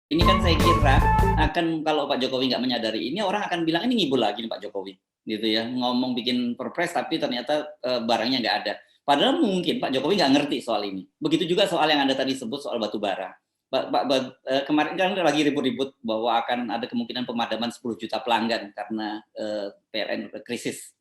Ini kan saya kira akan, kalau Pak Jokowi nggak menyadari ini, orang akan bilang ini ngibul lagi nih Pak Jokowi, gitu ya. Ngomong bikin perpres tapi ternyata barangnya nggak ada. Padahal mungkin Pak Jokowi nggak ngerti soal ini. Begitu juga soal yang Anda tadi sebut soal batu bara. Kemarin kan lagi ribut-ribut bahwa akan ada kemungkinan pemadaman 10 juta pelanggan karena PLN krisis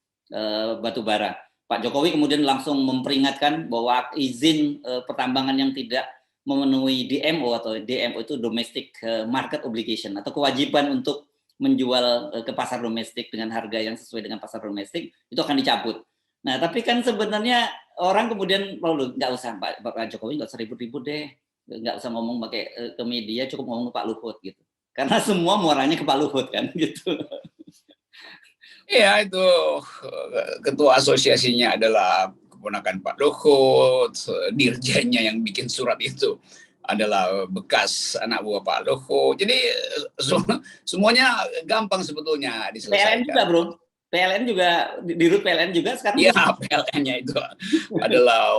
batu bara. Pak Jokowi kemudian langsung memperingatkan bahwa izin pertambangan yang tidak memenuhi DMO, atau DMO itu domestic market obligation, atau kewajiban untuk menjual ke pasar domestik dengan harga yang sesuai dengan pasar domestik, itu akan dicabut. Nah, tapi kan sebenarnya orang kemudian, nggak usah Pak Jokowi, nggak usah ribut-ribut deh, nggak usah ngomong pakai ke media, cukup ngomong ke Pak Luhut gitu. Karena semua muaranya ke Pak Luhut kan gitu. Iya, itu ketua asosiasinya adalah keponakan Pak Luhut, dirjennya yang bikin surat itu adalah bekas anak buah Pak Luhut. Jadi semuanya gampang sebetulnya PLN juga diselesaikan. bro, PLN juga, dirut PLN juga sekarang. Iya, PLN-nya itu adalah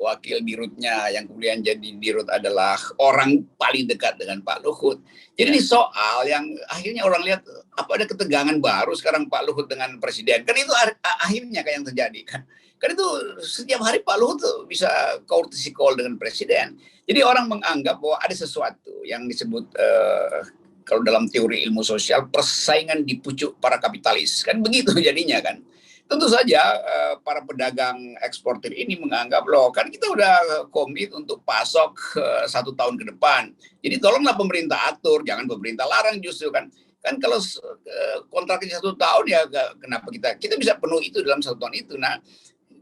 wakil dirutnya, yang kemudian jadi dirut adalah orang paling dekat dengan Pak Luhut. Jadi ini soal yang akhirnya orang lihat apa ada ketegangan baru sekarang Pak Luhut dengan Presiden. Kan itu akhirnya kayak yang terjadi kan. Kan itu setiap hari Pak Luhut tuh bisa courtesy call dengan Presiden. Jadi orang menganggap bahwa ada sesuatu yang disebut kalau dalam teori ilmu sosial persaingan di pucuk para kapitalis. Kan begitu jadinya kan. Tentu saja para pedagang eksportir ini menganggap, loh kan kita udah komit untuk pasok 1 tahun ke depan. Jadi tolonglah pemerintah atur, jangan pemerintah larang justru kan. Kan kalau kontraknya 1 tahun ya kenapa kita bisa penuh itu dalam 1 tahun itu. Nah,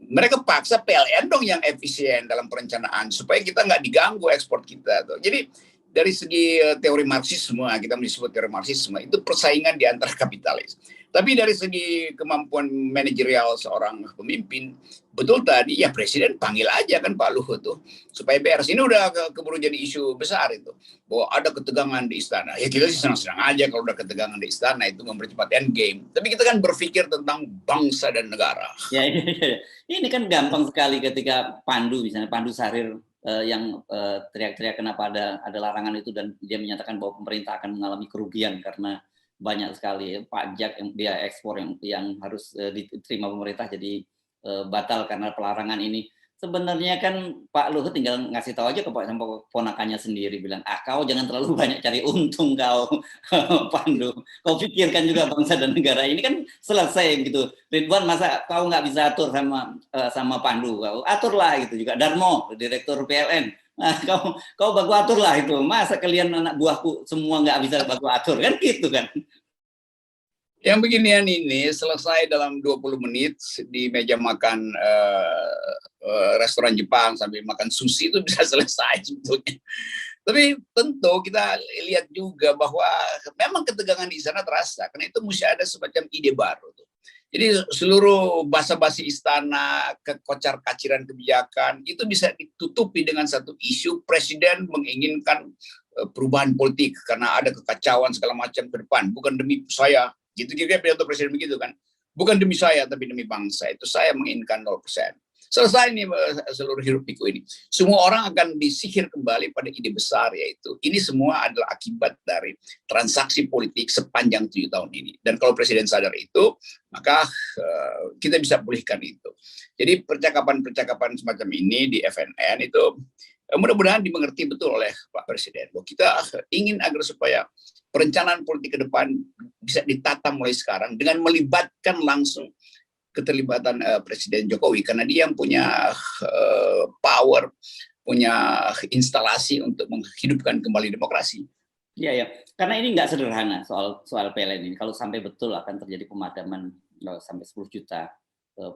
mereka paksa PLN dong yang efisien dalam perencanaan supaya kita nggak diganggu ekspor kita tuh. Jadi dari segi teori Marxisme, kita disebut teori Marxisme, itu persaingan di antara kapitalis. Tapi dari segi kemampuan manajerial seorang pemimpin, betul tadi ya Presiden panggil aja kan Pak Luhut tuh supaya beres. Ini udah keburu jadi isu besar itu bahwa ada ketegangan di istana. Ya kita sih senang-senang aja kalau udah ketegangan di istana, itu mempercepat end game. Tapi kita kan berpikir tentang bangsa dan negara. Ya, ini kan gampang sekali ketika Pandu, misalnya Pandu Sarir yang teriak-teriak kenapa ada larangan itu, dan dia menyatakan bahwa pemerintah akan mengalami kerugian karena banyak sekali pajak yang biaya ekspor yang harus diterima pemerintah jadi batal karena pelarangan ini. Sebenarnya kan Pak Luhut tinggal ngasih tahu aja ke ponakannya sendiri, bilang, kau jangan terlalu banyak cari untung kau, Pandu. Kau pikirkan juga bangsa dan negara ini, kan selesai gitu. Ridwan, masa kau nggak bisa atur sama Pandu? Kau aturlah gitu juga. Darmo, direktur PLN. Nah, kau baku atur lah itu. Masa kalian anak buahku semua nggak bisa baku atur, kan gitu kan? Yang beginian ini selesai dalam 20 menit di meja makan restoran Jepang sambil makan sushi, itu bisa selesai sebetulnya. Tapi tentu kita lihat juga bahwa memang ketegangan di sana terasa, karena itu mesti ada semacam ide baru tuh. Jadi seluruh basa-basi istana, kekocar-kaciran kebijakan itu bisa ditutupi dengan satu isu Presiden menginginkan perubahan politik karena ada kekacauan segala macam ke depan, bukan demi saya. Gitu kira-kira pidato Presiden begitu kan. Bukan demi saya tapi demi bangsa. Itu saya menginginkan 0%. Selesai nih seluruh hiruk pikuk ini. Semua orang akan disihir kembali pada ide besar, yaitu ini semua adalah akibat dari transaksi politik sepanjang 7 tahun ini. Dan kalau Presiden sadar itu, maka kita bisa pulihkan itu. Jadi percakapan-percakapan semacam ini di FNN itu mudah-mudahan dimengerti betul oleh Pak Presiden. Bahwa kita ingin agar supaya perencanaan politik ke depan bisa ditata mulai sekarang dengan melibatkan langsung keterlibatan Presiden Jokowi, karena dia yang punya power, punya instalasi untuk menghidupkan kembali demokrasi. Iya ya, karena ini nggak sederhana soal PLN ini. Kalau sampai betul akan terjadi pemadaman sampai 10 juta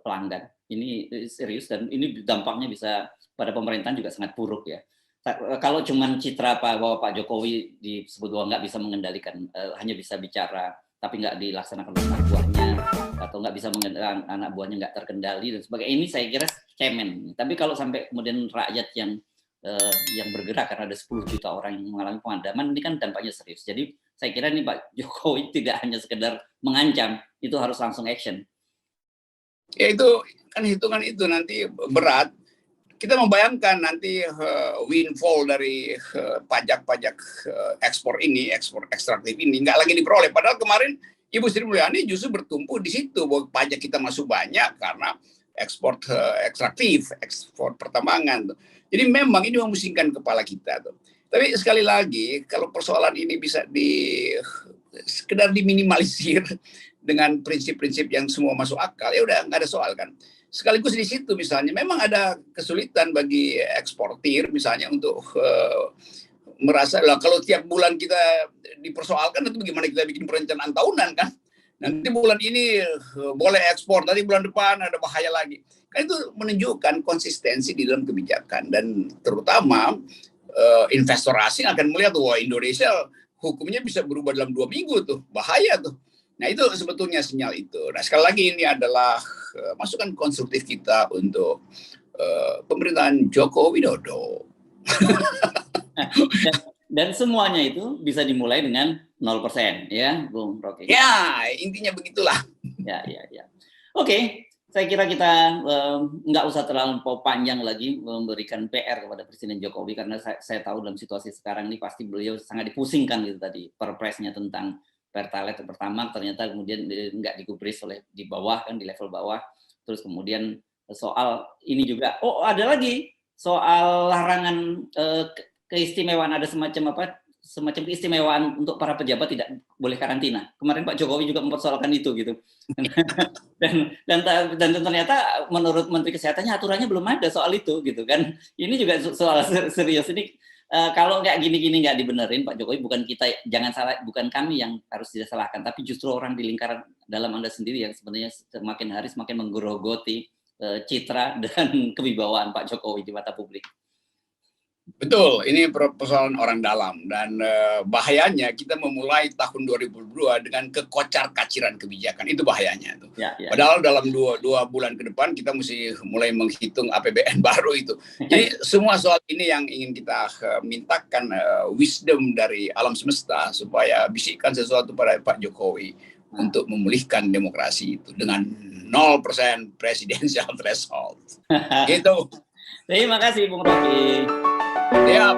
pelanggan, ini serius, dan ini dampaknya bisa pada pemerintahan juga sangat buruk ya. Kalau cuman citra bahwa Pak Jokowi disebut bahwa nggak bisa mengendalikan, hanya bisa bicara tapi nggak dilaksanakan oleh anak buahnya, atau nggak bisa mengendalikan anak buahnya, nggak terkendali dan sebagainya, ini saya kira cemen. Tapi kalau sampai kemudian rakyat yang bergerak karena ada 10 juta orang yang mengalami pemadaman, ini kan dampaknya serius. Jadi saya kira ini Pak Jokowi tidak hanya sekedar mengancam, itu harus langsung action. Ya itu kan hitungan itu nanti berat. Kita membayangkan nanti windfall dari pajak-pajak ekspor ini, ekspor ekstraktif ini nggak lagi diperoleh. Padahal kemarin Ibu Sri Mulyani justru bertumpu di situ bahwa pajak kita masuk banyak karena ekspor ekstraktif, ekspor pertambangan. Jadi memang ini memusingkan kepala kita tuh. Tapi sekali lagi kalau persoalan ini bisa sekedar diminimalisir dengan prinsip-prinsip yang semua masuk akal, ya udah nggak ada soal kan. Sekaligus di situ misalnya memang ada kesulitan bagi eksportir misalnya untuk merasa lah kalau tiap bulan kita dipersoalkan itu bagaimana kita bikin perencanaan tahunan kan. Nanti bulan ini boleh ekspor, nanti bulan depan ada bahaya lagi. Kan itu menunjukkan konsistensi di dalam kebijakan dan terutama investor asing akan melihat wah Indonesia hukumnya bisa berubah dalam 2 minggu tuh, bahaya tuh. Nah itu sebetulnya sinyal itu. Nah sekali lagi ini adalah masukan konstruktif kita untuk pemerintahan Joko Widodo. Dan semuanya itu bisa dimulai dengan 0%, ya, Bung Rocky. Ya, intinya begitulah. Ya. Oke, saya kira kita nggak usah terlalu panjang lagi memberikan PR kepada Presiden Jokowi karena saya tahu dalam situasi sekarang ini pasti beliau sangat dipusingkan gitu tadi perpresnya tentang Pertalite pertama ternyata kemudian nggak digubris oleh di bawah kan di level bawah, terus kemudian soal ini juga ada lagi soal larangan keistimewaan, ada semacam keistimewaan untuk para pejabat tidak boleh karantina. Kemarin Pak Jokowi juga mempersoalkan itu gitu. dan ternyata menurut Menteri Kesehatannya aturannya belum ada soal itu gitu kan. Ini juga soal serius ini. Kalau nggak gini-gini nggak dibenerin Pak Jokowi, bukan kita, jangan salah, bukan kami yang harus disalahkan, tapi justru orang di lingkaran dalam Anda sendiri yang sebenarnya semakin hari semakin menggerogoti citra dan kewibawaan Pak Jokowi di mata publik. Betul, ini persoalan orang dalam dan bahayanya kita memulai tahun 2002 dengan kekocar-kaciran kebijakan, itu bahayanya tuh. Ya. Padahal dalam dua bulan ke depan kita mesti mulai menghitung APBN baru itu. Jadi semua soal ini yang ingin kita mintakan wisdom dari alam semesta supaya bisikkan sesuatu pada Pak Jokowi untuk memulihkan demokrasi itu dengan 0% presidensial threshold. Gitu. Terima kasih Bung Rocky. Siap.